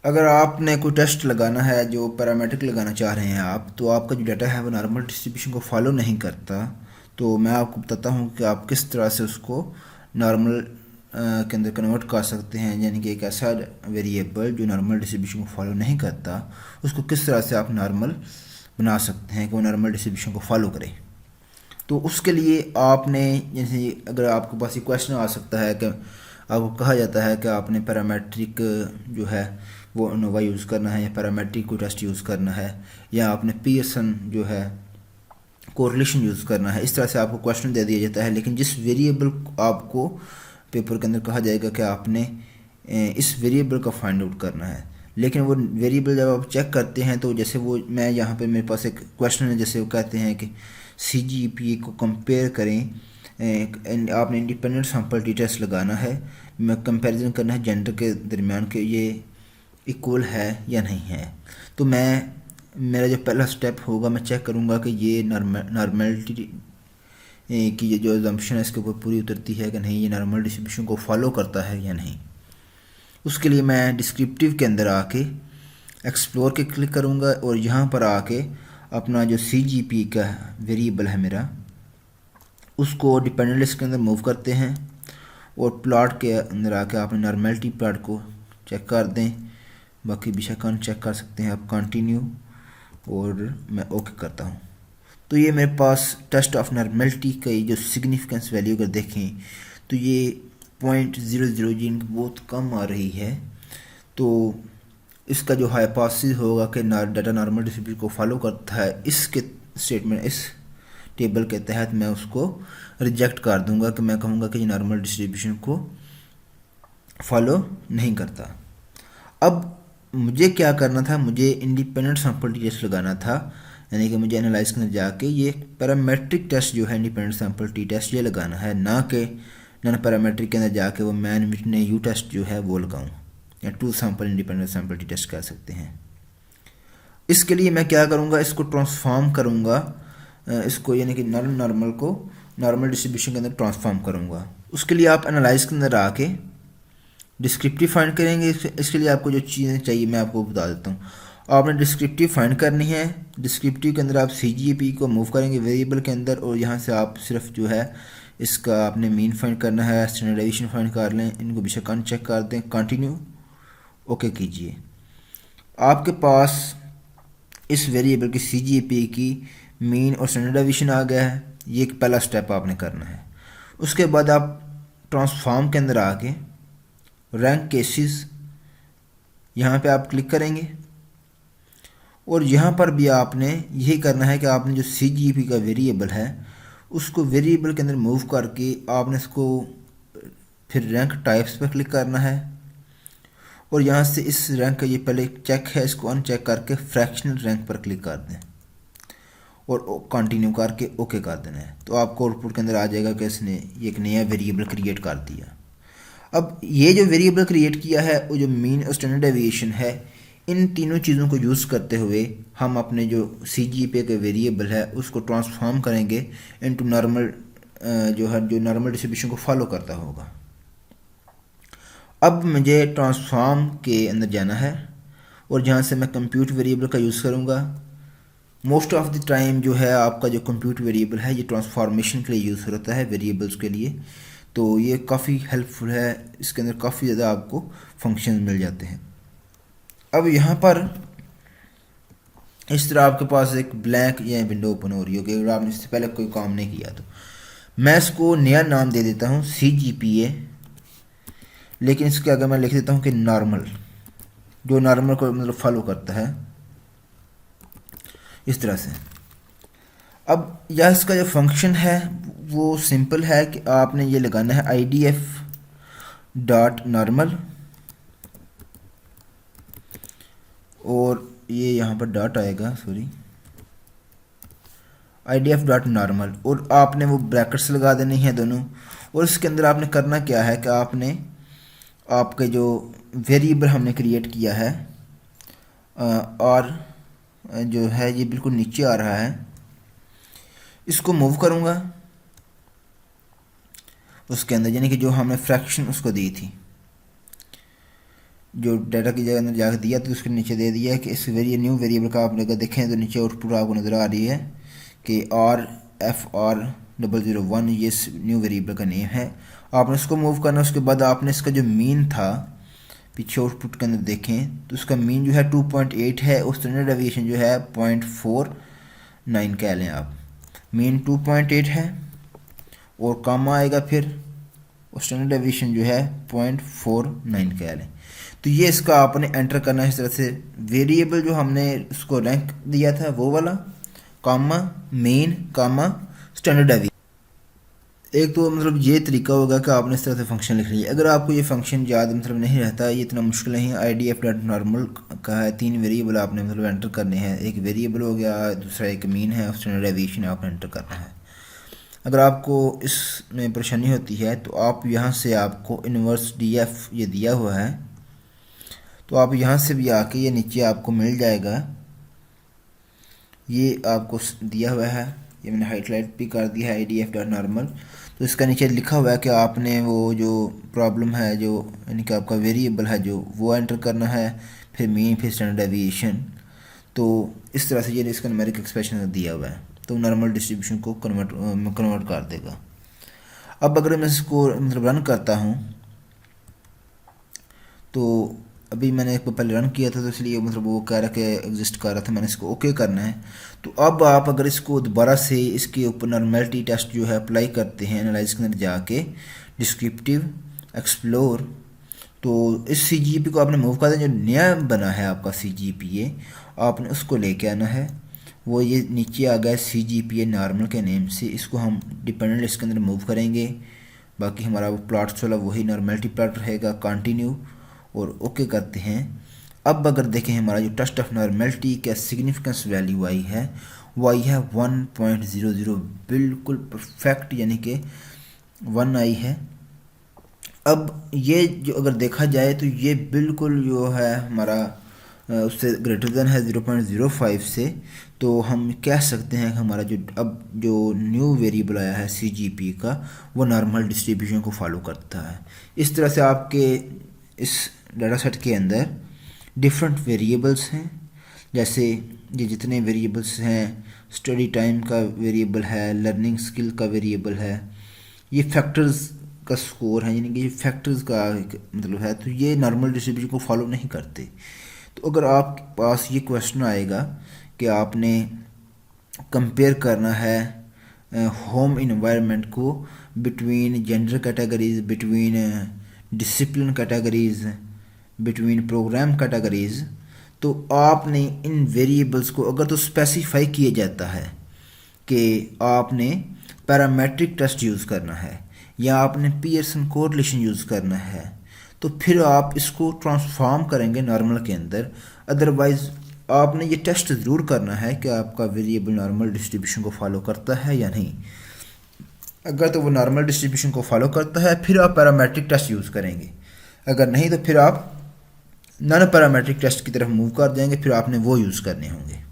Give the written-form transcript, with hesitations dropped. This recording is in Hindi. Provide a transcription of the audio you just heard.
अगर आपने कोई टेस्ट लगाना है जो पैरामीट्रिक लगाना चाह रहे हैं आप, तो आपका जो डाटा है वो नॉर्मल डिस्ट्रीब्यूशन को फॉलो नहीं करता, तो मैं आपको बताता हूँ कि आप किस तरह से उसको नॉर्मल के अंदर कन्वर्ट कर सकते हैं। यानी कि एक ऐसा वेरिएबल जो नॉर्मल डिस्ट्रीब्यूशन को फॉलो नहीं करता, उसको किस तरह से आप नॉर्मल बना सकते हैं कि वो नॉर्मल डिस्ट्रीब्यूशन को फॉलो करे। तो उसके लिए आपने, जैसे अगर आपके पास ये क्वेश्चन आ सकता है कि आपको कहा जाता है कि आपने पैरामेट्रिक जो है वो अनोवा यूज़ करना है या पैरामेट्रिक को टेस्ट यूज़ करना है, या आपने पियर्सन जो है कोरिलेशन यूज़ करना है, इस तरह से आपको क्वेश्चन दे दिया जाता है। लेकिन जिस वेरिएबल आपको पेपर के अंदर कहा जाएगा कि आपने इस वेरिएबल का फाइंड आउट करना है, लेकिन वो वेरिएबल जब आप चेक करते हैं तो जैसे वो मैं यहाँ पे मेरे पास एक क्वेश्चन है, जैसे वो कहते हैं कि CGPA को कंपेयर करें, आपने इंडिपेंडेंट सैंपल टी टेस्ट लगाना है, मैं कंपैरिजन करना है जेंडर के दरमियान के ये इक्वल है या नहीं है। तो मेरा जो पहला स्टेप होगा, मैं चेक करूँगा कि ये नॉर्मेलिटी कि ये जो एजम्पशन है इसके ऊपर पूरी उतरती है कि नहीं, ये नॉर्मल डिस्ट्रीब्यूशन को फॉलो करता है या नहीं। उसके लिए मैं डिस्क्रिप्टिव के अंदर आके एक्सप्लोर के क्लिक करूँगा और यहाँ पर आके अपना जो CGP का वेरिएबल है मेरा, उसको डिपेंडेंट लिस्ट के अंदर मूव करते हैं और प्लॉट के अंदर आके आपने नॉर्मेलिटी प्लॉट को चेक कर दें। बाकी विषयकान चेक कर सकते हैं आप, कंटिन्यू, और मैं ओके करता हूँ। तो ये मेरे पास टेस्ट ऑफ नॉर्मेलिटी का जो सिग्निफिकेंस वैल्यू अगर देखें तो ये 0.00 जिन बहुत कम आ रही है। तो इसका जो हाइपोथेसिस होगा कि डाटा नॉर्मल डिस्ट्रीब्यूशन को फॉलो करता है, इसके स्टेटमेंट इस टेबल के तहत मैं उसको रिजेक्ट कर दूंगा कि मैं कहूँगा कि ये नॉर्मल डिस्ट्रीब्यूशन को फॉलो नहीं करता। अब मुझे क्या करना था, मुझे इंडिपेंडेंट सैंपल टेस्ट लगाना था, यानी कि मुझे एनालाइज करने जाके ये पैरामेट्रिक टेस्ट जो है इंडिपेंडेंट सैंपल टी टेस्ट ये लगाना है, ना कि नॉन पैरामेट्रिक के अंदर जाके वो मैन विटने यू टेस्ट जो है वो लगाऊँ, या two sample independent sample t test कह सकते हैं। इसके लिए मैं क्या करूँगा, इसको ट्रांसफॉर्म करूँगा, इसको यानी कि नॉर्मल को नॉर्मल डिस्ट्रीब्यूशन के अंदर ट्रांसफॉर्म करूँगा। उसके लिए आप एनालाइज के अंदर आके डिस्क्रिप्टिव फाइंड करेंगे। इसके लिए आपको जो चीज़ें चाहिए मैं आपको बता देता हूँ। आपने डिस्क्रिप्टिव फाइंड करनी है। डिस्क्रिप्टिव के अंदर आप CGP को मूव करेंगे वेरिएबल के अंदर, और यहाँ से आप सिर्फ जो है इसका आपने मीन फाइंड करना है, स्टैंडर्ड डेविएशन फाइंड कर लें, इनको विषयकान चेक कर दें, कंटिन्यू ओके कीजिए। आपके पास इस वेरिएबल की CGP की मीन और स्टैंडर्ड डेविएशन आ गया है। ये एक पहला स्टेप आपने करना है। उसके बाद आप ट्रांसफॉर्म के अंदर आके रैंक केसेस यहाँ पे आप क्लिक करेंगे, और यहाँ पर भी आपने यही करना है कि आपने जो CGP का वेरिएबल है उसको वेरिएबल के अंदर मूव करके आपने इसको फिर रैंक टाइप्स पर क्लिक करना है, और यहाँ से इस रैंक का ये पहले चेक है, इसको अनचेक करके फ्रैक्शनल रैंक पर क्लिक कर दें और कंटिन्यू करके ओके कर देना है। तो आपको आउटपुट के अंदर आ जाएगा कि इसने एक नया वेरिएबल क्रिएट कर दिया। अब ये जो वेरिएबल क्रिएट किया है वो जो मीन और स्टैंडर्ड डेविएशन है, इन तीनों चीज़ों को यूज़ करते हुए हम अपने जो CGP के वेरिएबल है उसको ट्रांसफॉर्म करेंगे इनटू नॉर्मल, जो है जो नॉर्मल डिस्ट्रीब्यूशन को फॉलो करता होगा। अब मुझे ट्रांसफॉर्म के अंदर जाना है और जहाँ से मैं कंप्यूट वेरिएबल का यूज़ करूँगा। मोस्ट ऑफ द टाइम जो है आपका जो कंप्यूट वेरिएबल है ये ट्रांसफॉर्मेशन के लिए यूज़ होता है वेरिएबल्स के लिए, तो ये काफ़ी हेल्पफुल है। इसके अंदर काफ़ी ज़्यादा आपको फंक्शन मिल जाते हैं। अब यहाँ पर इस तरह आपके पास एक ब्लैंक या विंडो ओपन हो रही होगी अगर आपने इससे पहले कोई काम नहीं किया तो। मैं इसको नया नाम दे देता हूँ CGPA, लेकिन इसके आगे मैं लिख देता हूँ कि नॉर्मल, जो नॉर्मल को मतलब फॉलो करता है, इस तरह से। अब यह इसका जो फंक्शन है वो सिंपल है कि आपने ये लगाना है IDF डॉट नॉर्मल, और ये यहाँ पर डॉट आएगा, सॉरी, IDF डॉट नॉर्मल, और आपने वो ब्रैकेट्स लगा देने हैं दोनों। और इसके अंदर आपने करना क्या है कि आपने आपके जो वेरिएबल हमने क्रिएट किया है और जो है ये बिल्कुल नीचे आ रहा है, इसको मूव करूँगा उसके अंदर, यानी कि जो हमने फ्रैक्शन उसको दी थी, जो डाटा की जगह अंदर जाकर दिया तो उसके नीचे दे दिया है कि इस न्यू वेरिएबल का आप अगर देखें तो नीचे आउटपुट आपको नज़र आ रही है कि RFR001 ये इस न्यू वेरिएबल का नेम है। आपने उसको मूव करना, उसके बाद आपने इसका जो मीन था पीछे आउटपुट के अंदर देखें तो उसका मीन जो है 2.8 है और स्टैंडर्ड डेविएशन जो है 0.49 कह लें आप। मीन 2.8 है और कामा आएगा फिर, और स्टैंडर्ड डेविएशन जो है 0.49 कह लें। तो ये इसका आपने एंटर करना है इस तरह से। वेरिएबल जो हमने उसको रैंक दिया था वो वाला, कामा मेन कामा स्टैंडर्ड डेविएशन। एक तो मतलब ये तरीका होगा कि आपने इस तरह से फंक्शन लिख लिया। अगर आपको ये फंक्शन याद मतलब नहीं रहता, ये इतना मुश्किल नहीं है। idf.normal का है, 3 वेरिएबल आपने मतलब एंटर करने हैं। एक वेरिएबल हो गया, दूसरा एक मीन है और स्टैंडर्ड डेविएशन आपने एंटर करना है। अगर आपको इसमें परेशानी होती है तो आप यहाँ से, आपको इन्वर्स df ये दिया हुआ है तो आप यहाँ से भी आके ये नीचे आपको मिल जाएगा, ये आपको दिया हुआ है। ये मैंने हाईलाइट भी कर दिया है idf.normal। तो इसका नीचे लिखा हुआ है कि आपने वो जो प्रॉब्लम है, जो यानी कि आपका वेरिएबल है जो वो एंटर करना है, फिर मीन, फिर स्टैंडर्ड डेविएशन। तो इस तरह से ये इसका न्यूमेरिक एक्सप्रेशन दिया हुआ है, तो नॉर्मल डिस्ट्रीब्यूशन को कन्वर्ट कर देगा। अब अगर मैं इसको मतलब रन करता हूँ तो अभी मैंने इसको पहले रन किया था तो इसलिए मतलब वो कह रहा कि एग्जिस्ट कर रहा था, मैंने इसको ओके करना है। तो अब आप अगर इसको दोबारा से इसके ऊपर नॉर्मेलिटी टेस्ट जो है अप्लाई करते हैं एनालाइज के अंदर जाके, डिस्क्रिप्टिव एक्सप्लोर, तो इस CGP को आपने मूव कर दें। जो नया बना है आपका CGPA आपने उसको लेके आना है। वो ये नीचे आ गया CGPA नॉर्मल के नेम से, इसको हम डिपेंडेंट इसके अंदर मूव करेंगे। बाकी हमारा वो प्लॉट्स वाला वही नॉर्मेलिटी प्लॉट रहेगा। कंटिन्यू और ओके करते हैं। अब अगर देखें हमारा जो टेस्ट ऑफ नॉर्मेलिटी का सिग्निफिकेंस वैल्यू आई है वो आई है 1.00, बिल्कुल परफेक्ट, यानी कि 1 आई है। अब ये जो अगर देखा जाए तो ये बिल्कुल जो है हमारा उससे ग्रेटर देन है 0.05 से। तो हम कह सकते हैं कि हमारा जो न्यू वेरिएबल आया है CGP का वो नॉर्मल डिस्ट्रीब्यूशन को फॉलो करता है। इस तरह से आपके इस डाटा सेट के अंदर डिफरेंट वेरिएबल्स हैं, जैसे ये जितने वेरिएबल्स हैं, स्टडी टाइम का वेरिएबल है, लर्निंग स्किल का वेरिएबल है, ये फैक्टर्स का स्कोर है, यानी कि ये फैक्टर्स का मतलब है। तो ये नॉर्मल डिस्ट्रीब्यूशन को फॉलो नहीं करते। तो अगर आपके पास ये क्वेश्चन आएगा कि आपने कंपेयर करना है होम इन्वायरमेंट को between gender categories, between discipline categories, between program categories, तो आपने इन वेरिएबल्स को अगर तो स्पेसिफाई किया जाता है कि आपने पैरामेट्रिक टेस्ट यूज़ करना है या आपने पियर्सन कोरिलेशन यूज़ करना है, तो फिर आप इसको ट्रांसफॉर्म करेंगे नॉर्मल के अंदर। अदरवाइज़ आपने ये टेस्ट ज़रूर करना है कि आपका वेरिएबल नॉर्मल डिस्ट्रीब्यूशन को फॉलो करता है या नहीं। अगर तो वो नॉर्मल डिस्ट्रीब्यूशन को फॉलो करता है फिर आप पैरामेट्रिक टेस्ट यूज़ करेंगे, अगर नहीं तो फिर आप नॉन पैरामेट्रिक टेस्ट की तरफ मूव कर देंगे, फिर आपने वो यूज़ करने होंगे।